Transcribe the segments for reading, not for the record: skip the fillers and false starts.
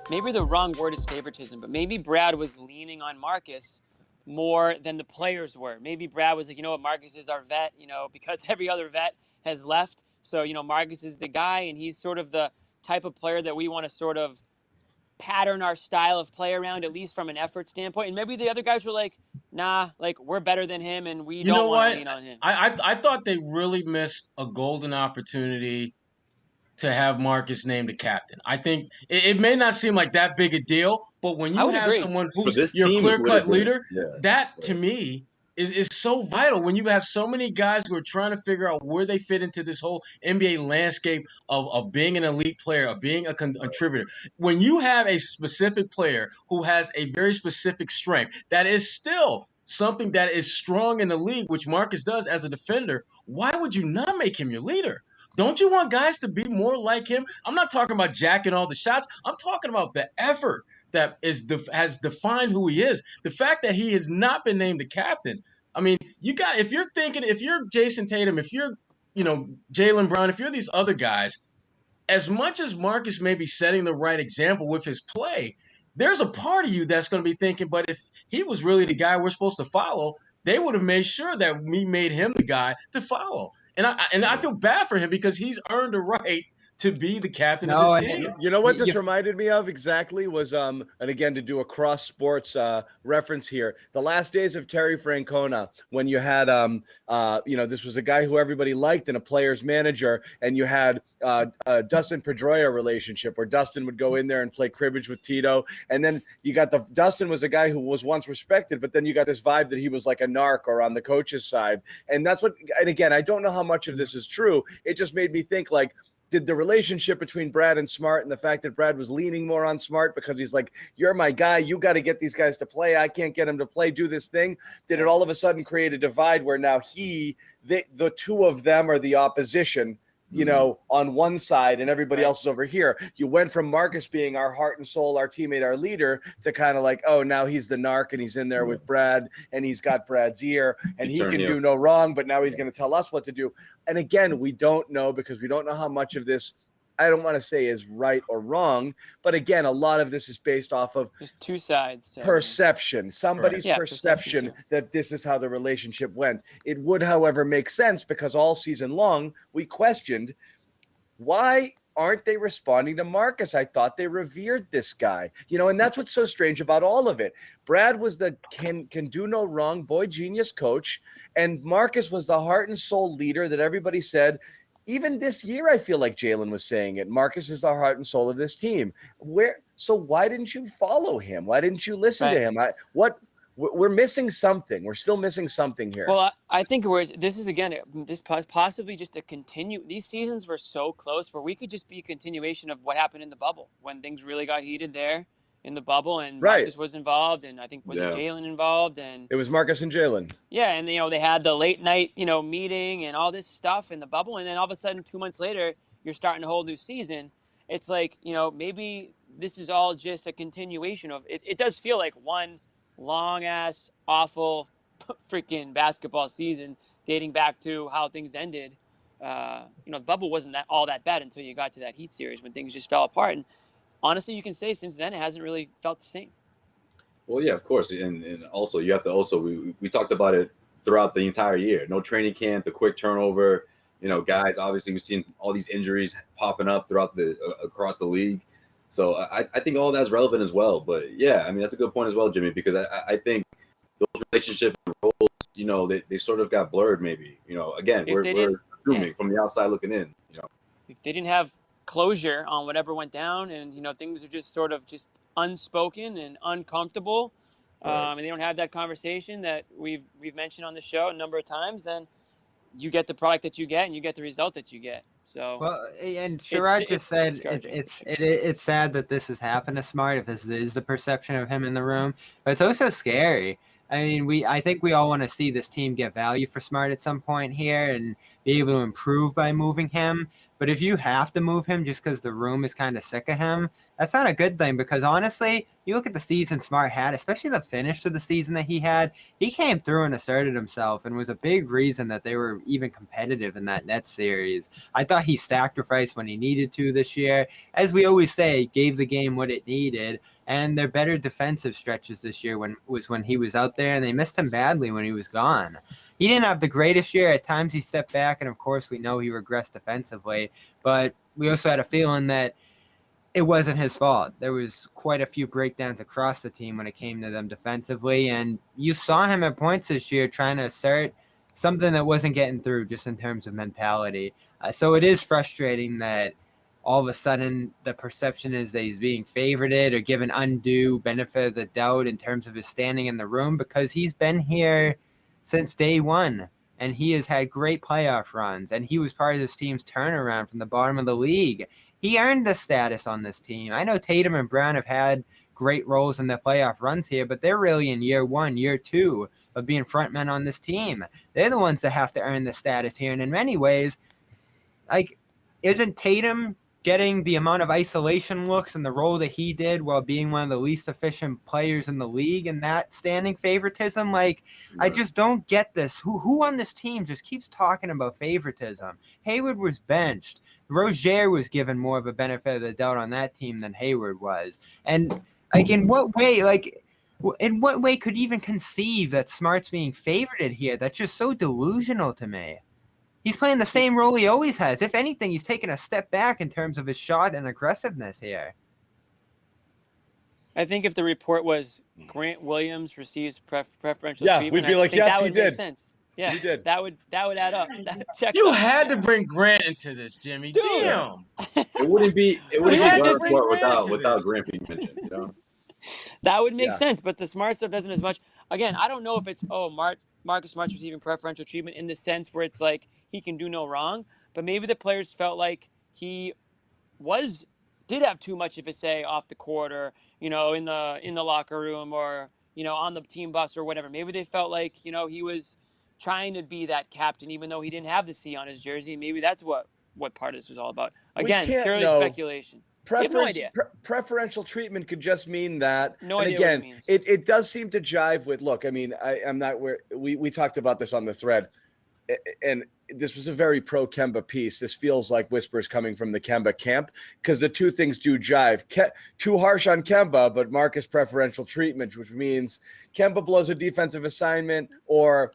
maybe the wrong word is favoritism, but maybe Brad was leaning on Marcus more than the players were. Maybe Brad was like, you know what, Marcus is our vet, because every other vet has left. So, Marcus is the guy, and he's sort of the type of player that we want to sort of pattern our style of play around, at least from an effort standpoint. And maybe the other guys were like, nah, like we're better than him and we You don't know want to what? lean on him. I thought they really missed a golden opportunity to have Marcus named the captain. I think it may not seem like that big a deal, but when I you would have agree. someone For who's this your team, it would have clear-cut been. leader, Yeah. that to me is so vital when you have so many guys who are trying to figure out where they fit into this whole NBA landscape of being an elite player, of being a contributor. When you have a specific player who has a very specific strength that is still something that is strong in the league, which Marcus does as a defender, why would you not make him your leader? Don't you want guys to be more like him? I'm not talking about jacking all the shots. I'm talking about the effort that has defined who he is. The fact that he has not been named the captain. I mean, if you're Jason Tatum, if you're, Jaylen Brown, if you're these other guys, as much as Marcus may be setting the right example with his play, there's a part of you that's going to be thinking, but if he was really the guy we're supposed to follow, they would have made sure that we made him the guy to follow. And I feel bad for him because he's earned the right to be the captain of his team. You know what this reminded me of exactly was, and again, to do a cross sports reference here, the last days of Terry Francona, when you had, this was a guy who everybody liked and a player's manager, and you had a Dustin Pedroia relationship where Dustin would go in there and play cribbage with Tito. And then you got Dustin was a guy who was once respected, but then you got this vibe that he was like a narc or on the coach's side. And that's and again, I don't know how much of this is true. It just made me think, like, did the relationship between Brad and Smart and the fact that Brad was leaning more on Smart because he's like, you're my guy, you got to get these guys to play, I can't get them to play, do this thing, did it all of a sudden create a divide where now the two of them are the opposition, on one side and everybody else is over here? You went from Marcus being our heart and soul, our teammate, our leader, to kind of like, oh, now he's the narc and he's in there with Brad and he's got Brad's ear and he can do no wrong, but now he's going to tell us what to do. And again, we don't know because we don't know how much of this, I don't want to say is right or wrong, but again, a lot of this is based off of there's two sides to perception, somebody's perception that this is how the relationship went. It would, however, make sense because all season long we questioned, why aren't they responding to Marcus? I thought they revered this guy, and that's what's so strange about all of it. Brad was the can do no wrong boy genius coach, and Marcus was the heart and soul leader that everybody said. Even this year, I feel like Jaylen was saying it. Marcus is the heart and soul of this team. So why didn't you follow him? Why didn't you listen to him? We're missing something. We're still missing something here. Well, I think this is possibly just a continue. These seasons were so close where we could just be a continuation of what happened in the bubble when things really got heated there in the bubble, and Marcus was involved, and I think was it Jaylen involved, and it was Marcus and Jaylen. Yeah, and they had the late night meeting and all this stuff in the bubble, and then all of a sudden 2 months later you're starting a whole new season. It's like maybe this is all just a continuation of it. It does feel like one long ass awful freaking basketball season dating back to how things ended. The bubble wasn't all that bad until you got to that Heat series when things just fell apart. And honestly, you can say since then it hasn't really felt the same. Well, yeah, of course, and also you have to we talked about it throughout the entire year. No training camp, the quick turnover. Guys, obviously we've seen all these injuries popping up throughout across the league. So I think all that's relevant as well. But yeah, I mean that's a good point as well, Jimmy, because I think those relationship roles, they sort of got blurred. Maybe again we're assuming from the outside looking in. If they didn't have closure on whatever went down, and things are just sort of just unspoken and uncomfortable, and they don't have that conversation that we've mentioned on the show a number of times, then you get the product that you get and you get the result that you get. So and Sherrod just said it's sad that this has happened to Smart, if this is the perception of him in the room, but it's also scary I mean, I think we all want to see this team get value for Smart at some point here and be able to improve by moving him. But if you have to move him just because the room is kind of sick of him, that's not a good thing, because honestly, you look at the season Smart had, especially the finish to the season that he had, he came through and asserted himself and was a big reason that they were even competitive in that Nets series. I thought he sacrificed when he needed to this year. As we always say, gave the game what it needed. And their better defensive stretches this year was when he was out there, and they missed him badly when he was gone. He didn't have the greatest year. At times he stepped back, and of course we know he regressed defensively. But we also had a feeling that it wasn't his fault. There was quite a few breakdowns across the team when it came to them defensively, and you saw him at points this year trying to assert something that wasn't getting through just in terms of mentality. So it is frustrating that all of a sudden the perception is that he's being favorited or given undue benefit of the doubt in terms of his standing in the room, because he's been here since day one and he has had great playoff runs and he was part of this team's turnaround from the bottom of the league. He earned the status on this team. I know Tatum and Brown have had great roles in their playoff runs here, but they're really in year one, year two of being frontmen on this team. They're the ones that have to earn the status here. And in many ways, like, isn't Tatum getting the amount of isolation looks and the role that he did while being one of the least efficient players in the league and that standing favoritism? Like, I just don't get this. Who on this team just keeps talking about favoritism? Hayward was benched. Rozier was given more of a benefit of the doubt on that team than Hayward was. And like, in what way could you even conceive that Smart's being favorited here? That's just so delusional to me. He's playing the same role he always has. If anything, he's taken a step back in terms of his shot and aggressiveness here. I think if the report was Grant Williams receives preferential treatment, we'd be like, yeah, that he would did. make sense. Yeah, he did. That would add up. That checks You out. had to bring Grant into this, Jimmy. Dude. Damn. It wouldn't be had to Guard bring Smart Grant into without this. Grant being mentioned. You know? That would make sense, but the Smart stuff doesn't as much. Again, I don't know if it's Marcus Smart's receiving preferential treatment in the sense where it's like he can do no wrong, but maybe the players felt like he did have too much of a say off the court, or in the locker room, or on the team bus or whatever. Maybe they felt like he was trying to be that captain even though he didn't have the C on his jersey. Maybe that's what part of this was all about. Again, purely speculation. Preferential treatment could just mean that. No and idea again, what it means. It does seem to jive with. Look, I mean, I'm not where we talked about this on the thread, and this was a very pro Kemba piece. This feels like whispers coming from the Kemba camp, because the two things do jive. Too harsh on Kemba, but Marcus preferential treatment, which means Kemba blows a defensive assignment or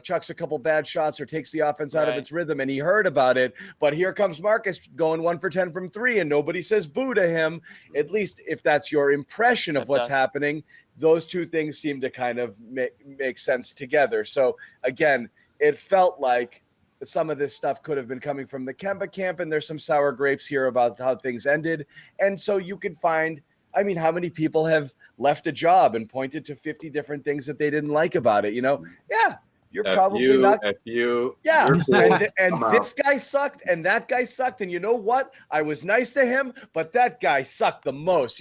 chucks a couple bad shots or takes the offense out of its rhythm, and he heard about it. But here comes Marcus going 1 for 10 from 3, and nobody says boo to him. At least if that's your impression of what's happening, those two things seem to kind of make sense together. So again, it felt like some of this stuff could have been coming from the Kemba camp, and there's some sour grapes here about how things ended. And so you could find, I mean, how many people have left a job and pointed to 50 different things that they didn't like about it? Yeah, you're probably not. Yeah, and this guy sucked, and that guy sucked, and you know what? I was nice to him, but that guy sucked the most.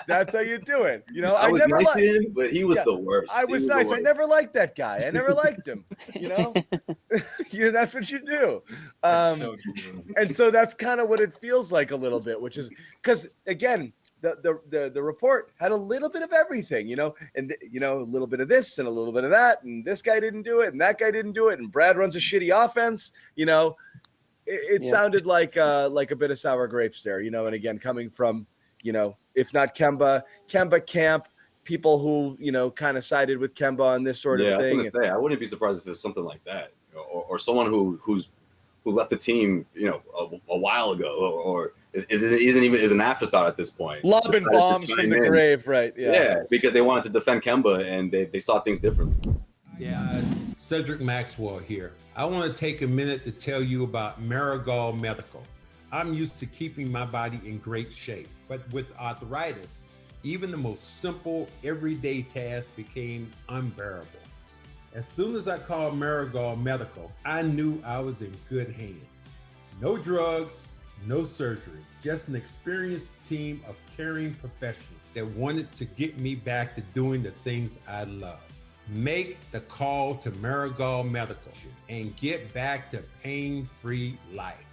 That's how you do it. I was nice to him, but he was the worst. I was nice. I never liked that guy. I never liked him. That's what you do. And so that's kind of what it feels like a little bit, which is because again, the report had a little bit of everything, and a little bit of this and a little bit of that, and this guy didn't do it, and that guy didn't do it, and Brad runs a shitty offense, It sounded like a bit of sour grapes there, and again, coming from, if not Kemba camp, people who, kind of sided with Kemba on this sort of thing. I was gonna say, I wouldn't be surprised if it's something like that, or someone who left the team, a while ago, or is an afterthought at this point. Lobbing bombs from the grave, right? Yeah, because they wanted to defend Kemba and they saw things differently. Yeah, Cedric Maxwell here. I want to take a minute to tell you about Marigold Medical. I'm used to keeping my body in great shape, but with arthritis, even the most simple everyday tasks became unbearable. As soon as I called Marigold Medical, I knew I was in good hands. No drugs, no surgery, just an experienced team of caring professionals. that wanted to get me back to doing the things I love. Make the call to Marigold Medical and get back to pain-free life.